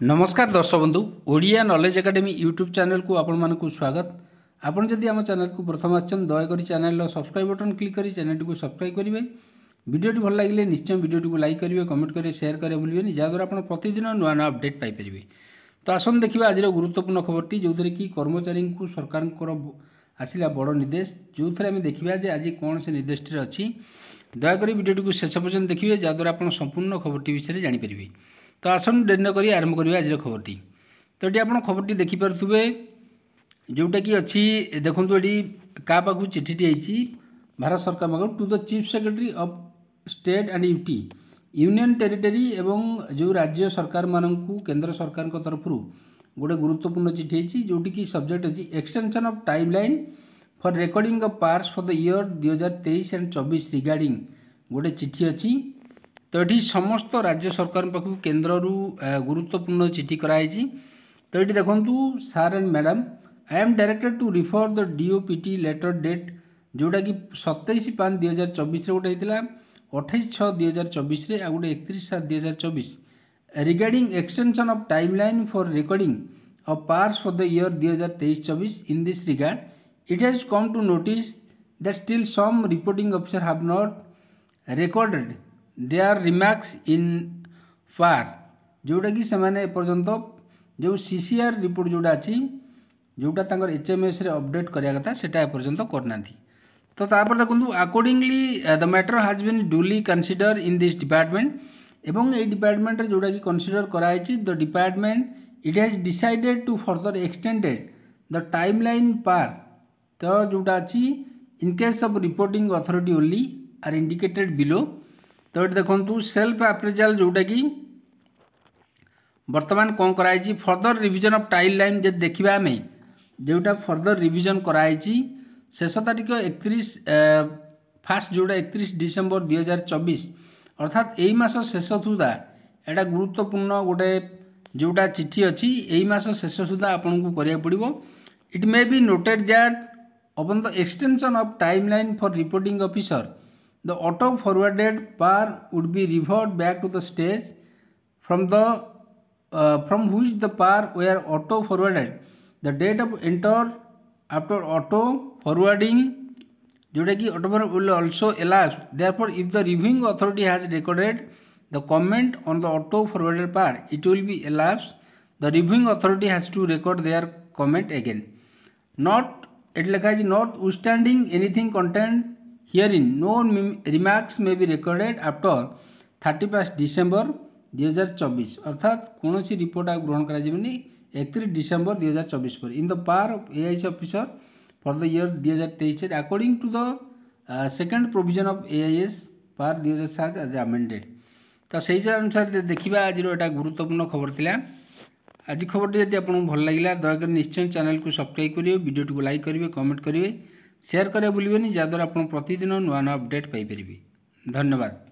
नमस्कार दर्शक बंधु Odia knowledge academy YouTube channel को आपण मानक स्वागत। आपण जदि आम चैनल को प्रथम आछन दयाकोरी चैनल सब्सक्राइब बटन क्लिक करी चैनल को सब्सक्राइब करेंगे। वीडियोटी भल लगे निश्चय वीडियोटी को लाइक करेंगे, कमेंट करेंगे, शेयर करेंगे भूलें जहाँद्वारा आप प्रतिदिन नुआ नुआ अपडेट पाइपर। तो आसन देखा आज गुरुत्वपूर्ण खबरटी जो थी कि कर्मचारी को सरकार आसला बड़ निर्देश जो थे आम देखा आज कौन से निर्देश अच्छी दयाकोरी वीडियोटी को शेष पर्यटन देखिए जहाँद्वारा आप संपूर्ण खबरटी विषय जानीपर। तो आसन डेरी न करी आरंभ करिए आज खबरटी। तो ये आप खबरटी देखिपे जोटा कि अच्छी देखो ये क्या पाक चिठीटी आई भारत सरकार पाक to the chief secretary of state and UT union territory एवं जो राज्य सरकार मानू केंद्र सरकार तरफ गोटे गुरुत्वपूर्ण चिठी आई जोटी कि सब्जेक्ट अच्छी extension of time line for recording of parts for the year 2023 and 24 regarding गोटे चिठी अच्छी। तो ये समस्त राज्य सरकार पाखु केन्द्र गुरुत्वपूर्ण चिठी कराई। तो ये देखूँ sir and madam I am directed to refer the DOPT letter date जोटा कि 27/5/2024 गोटे होता 28/6/2024 आ गोटे 31/7/2024 regarding extension of time line for recording of parts for the year 2023-24 in this regard it has come to notice that still some reporting officer have not recorded their remarks in फार जोटा कि से पर्यंत जो CCR report जोटा अच्छी जोटा HMS रे अपडेट करिया कथा सेटा पर्यंत करना। तो तापर देखो accordingly the matter has been duly consider in this department एवं ए डिपार्टमेंट रे जोटा कि कंसीडर कराई the department it has decided to further extended the time line पार। तो जोटा अच्छी in case of reporting authority only are indicated below. तो ये देखो सेल्फ अप्रेजाल जोटा कि बर्तमान कौन कराई further revision of time line जब देखा आम जोटा फर्दर रिविजन कराई शेष तारीख 31 फास्ट जोटा 31 डिसेम्बर 2024 अर्थात यही मास शेष सुधा एटा गुरुत्वपूर्ण गोटे जोटा चिठी अच्छी यही मास शेष सुधा आपन को करिया पड़िबो। It may be noted that upon the extension of time line for reporting officer the auto forwarded par would be reverted back to the stage from which the par were auto forwarded. The date of enter after auto forwarding जोटा कि auto forward will also elapse. Therefore, if the reviewing authority has recorded the comment on the auto forwarded par, it will be elapsed. The reviewing authority has to record their comment again. Not it लिखा है notwithstanding anything contained herein no remarks may be recorded after 31 December 2024 अर्थात कौन सी report आप ग्रहण करा 31 December 2024 पर in the PAR of AIS officer for the year 2023 according to the second provision of AIS PAR 2007 एज अमेंडेड। तो से अनुसार देखा आज एटा गुरुत्वपूर्ण खबर थिला। आज खबरटी यदि आपको भल लगे दयाक निश्चय चैनल को सब्सक्राइब करेंगे, वीडियो को लाइक करेंगे, कमेंट करेंगे, शेयर करें भूलें जहाँद्वारा आप प्रतिदिन नुआ नुआ अपडेट पाइपर। धन्यवाद।